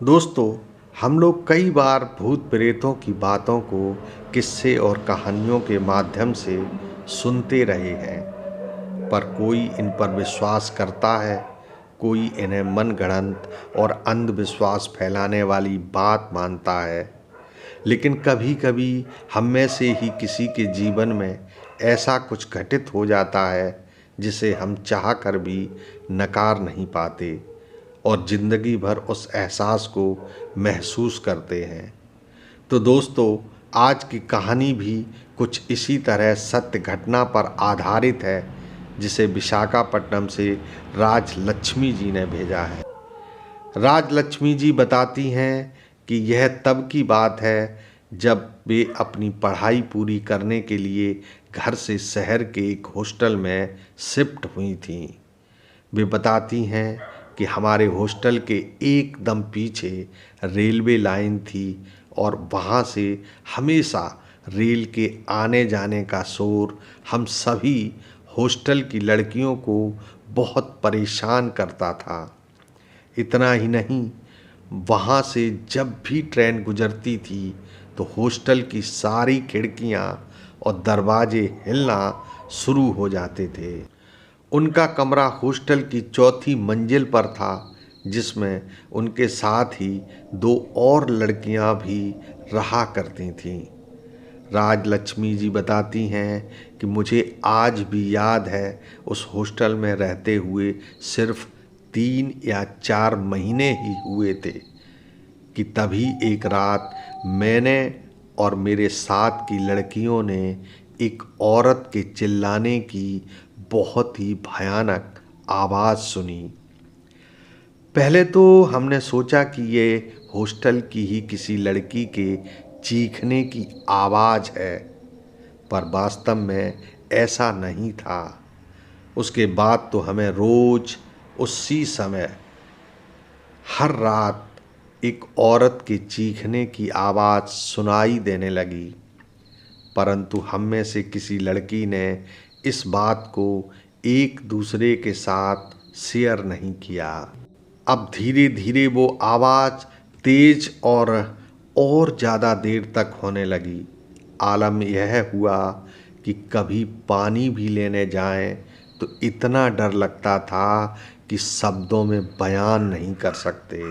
दोस्तों, हम लोग कई बार भूत प्रेतों की बातों को किस्से और कहानियों के माध्यम से सुनते रहे हैं। पर कोई इन पर विश्वास करता है, कोई इन्हें मनगढ़ंत और अंधविश्वास फैलाने वाली बात मानता है। लेकिन कभी-कभी हम में से ही किसी के जीवन में ऐसा कुछ घटित हो जाता है जिसे हम चाह कर भी नकार नहीं पाते और ज़िंदगी भर उस एहसास को महसूस करते हैं। तो दोस्तों, आज की कहानी भी कुछ इसी तरह सत्य घटना पर आधारित है, जिसे विशाखापट्टनम से राजलक्ष्मी जी ने भेजा है। राजलक्ष्मी जी बताती हैं कि यह तब की बात है जब वे अपनी पढ़ाई पूरी करने के लिए घर से शहर के एक हॉस्टल में शिफ्ट हुई थीं। वे बताती हैं कि हमारे हॉस्टल के एकदम पीछे रेलवे लाइन थी और वहाँ से हमेशा रेल के आने जाने का शोर हम सभी हॉस्टल की लड़कियों को बहुत परेशान करता था। इतना ही नहीं, वहाँ से जब भी ट्रेन गुजरती थी तो हॉस्टल की सारी खिड़कियाँ और दरवाजे हिलना शुरू हो जाते थे। उनका कमरा हॉस्टल की चौथी मंजिल पर था, जिसमें उनके साथ ही दो और लड़कियां भी रहा करती थीं। राजलक्ष्मी जी बताती हैं कि मुझे आज भी याद है, उस हॉस्टल में रहते हुए सिर्फ 3 या 4 महीने ही हुए थे कि तभी एक रात मैंने और मेरे साथ की लड़कियों ने एक औरत के चिल्लाने की बहुत ही भयानक आवाज़ सुनी। पहले तो हमने सोचा कि ये हॉस्टल की ही किसी लड़की के चीखने की आवाज़ है, पर वास्तव में ऐसा नहीं था। उसके बाद तो हमें रोज़ उसी समय हर रात एक औरत के चीखने की आवाज़ सुनाई देने लगी। परंतु हम में से किसी लड़की ने इस बात को एक दूसरे के साथ शेयर नहीं किया। अब धीरे धीरे वो आवाज़ तेज और ज़्यादा देर तक होने लगी। आलम यह हुआ कि कभी पानी भी लेने जाएं तो इतना डर लगता था कि शब्दों में बयान नहीं कर सकते।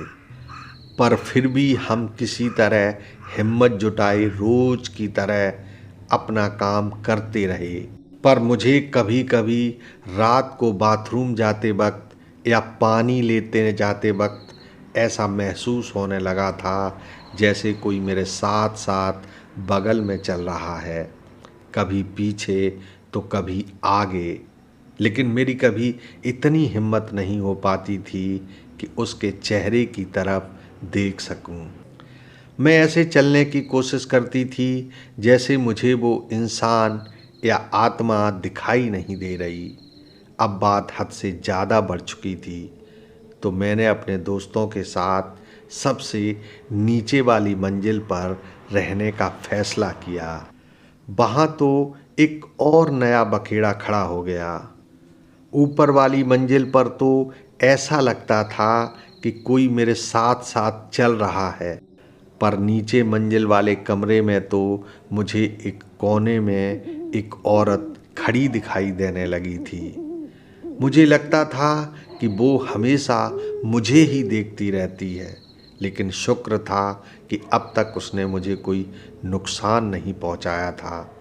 पर फिर भी हम किसी तरह हिम्मत जुटाए रोज़ की तरह अपना काम करते रहे। पर मुझे कभी कभी रात को बाथरूम जाते वक्त या पानी लेते जाते वक्त ऐसा महसूस होने लगा था जैसे कोई मेरे साथ साथ बगल में चल रहा है, कभी पीछे तो कभी आगे। लेकिन मेरी कभी इतनी हिम्मत नहीं हो पाती थी कि उसके चेहरे की तरफ देख सकूं। मैं ऐसे चलने की कोशिश करती थी जैसे मुझे वो इंसान या आत्मा दिखाई नहीं दे रही। अब बात हद से ज़्यादा बढ़ चुकी थी, तो मैंने अपने दोस्तों के साथ सबसे नीचे वाली मंजिल पर रहने का फैसला किया। वहाँ तो एक और नया बखेड़ा खड़ा हो गया। ऊपर वाली मंजिल पर तो ऐसा लगता था कि कोई मेरे साथ साथ चल रहा है, पर नीचे मंजिल वाले कमरे में तो मुझे एक कोने में एक औरत खड़ी दिखाई देने लगी थी। मुझे लगता था कि वो हमेशा मुझे ही देखती रहती है, लेकिन शुक्र था कि अब तक उसने मुझे कोई नुकसान नहीं पहुंचाया था।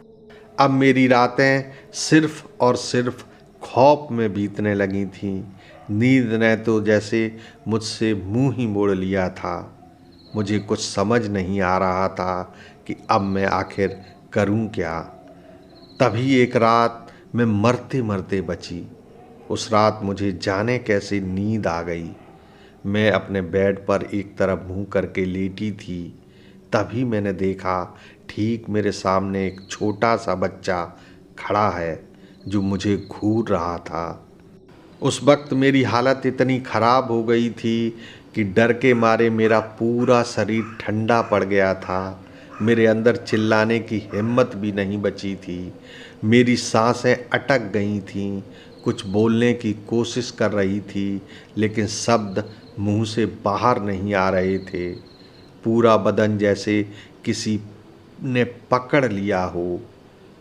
अब मेरी रातें सिर्फ और सिर्फ खौफ में बीतने लगी थीं। नींद ने तो जैसे मुझसे मुंह ही मोड़ लिया था। मुझे कुछ समझ नहीं आ रहा था कि अब मैं आखिर करूं क्या। तभी एक रात मैं मरते मरते बची। उस रात मुझे जाने कैसे नींद आ गई। मैं अपने बेड पर एक तरफ मुंह करके लेटी थी। तभी मैंने देखा ठीक मेरे सामने एक छोटा सा बच्चा खड़ा है जो मुझे घूर रहा था। उस वक्त मेरी हालत इतनी ख़राब हो गई थी कि डर के मारे मेरा पूरा शरीर ठंडा पड़ गया था। मेरे अंदर चिल्लाने की हिम्मत भी नहीं बची थी। मेरी सांसें अटक गई थीं। कुछ बोलने की कोशिश कर रही थी, लेकिन शब्द मुंह से बाहर नहीं आ रहे थे। पूरा बदन जैसे किसी ने पकड़ लिया हो।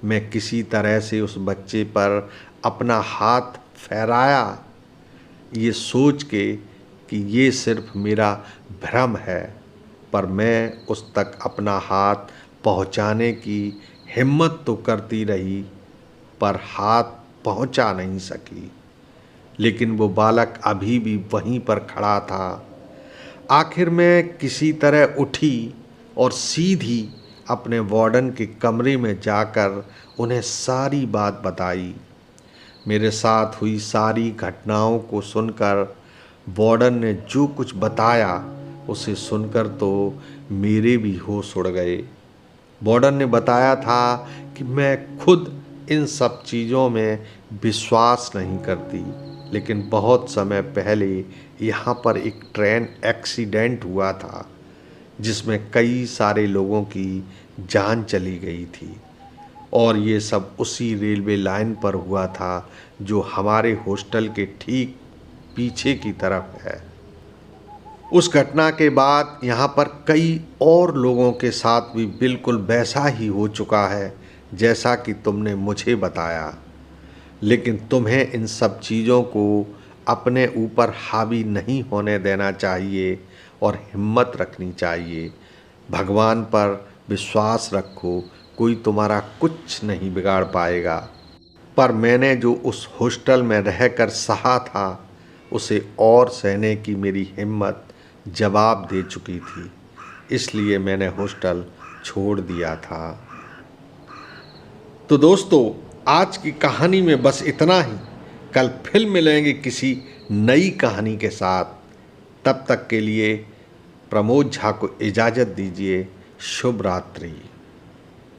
मैं किसी तरह से उस बच्चे पर अपना हाथ फेराया, ये सोच के कि ये सिर्फ मेरा भ्रम है, पर मैं उस तक अपना हाथ पहुंचाने की हिम्मत तो करती रही, पर हाथ पहुंचा नहीं सकी। लेकिन वो बालक अभी भी वहीं पर खड़ा था। आखिर में किसी तरह उठी और सीधी अपने वार्डन के कमरे में जाकर उन्हें सारी बात बताई। मेरे साथ हुई सारी घटनाओं को सुनकर वार्डन ने जो कुछ बताया, उसे सुनकर तो मेरे भी होश उड़ गए। वार्डन ने बताया था कि मैं खुद इन सब चीज़ों में विश्वास नहीं करती, लेकिन बहुत समय पहले यहाँ पर एक ट्रेन एक्सीडेंट हुआ था जिसमें कई सारे लोगों की जान चली गई थी, और ये सब उसी रेलवे लाइन पर हुआ था जो हमारे हॉस्टल के ठीक पीछे की तरफ है। उस घटना के बाद यहाँ पर कई और लोगों के साथ भी बिल्कुल वैसा ही हो चुका है जैसा कि तुमने मुझे बताया। लेकिन तुम्हें इन सब चीज़ों को अपने ऊपर हावी नहीं होने देना चाहिए और हिम्मत रखनी चाहिए। भगवान पर विश्वास रखो, कोई तुम्हारा कुछ नहीं बिगाड़ पाएगा। पर मैंने जो उस हॉस्टल में रहकर सहा था, उसे और सहने की मेरी हिम्मत जवाब दे चुकी थी, इसलिए मैंने हॉस्टल छोड़ दिया था। तो दोस्तों, आज की कहानी में बस इतना ही। कल फिर मिलेंगे किसी नई कहानी के साथ। तब तक के लिए प्रमोद झा को इजाज़त दीजिए। शुभ रात्रि।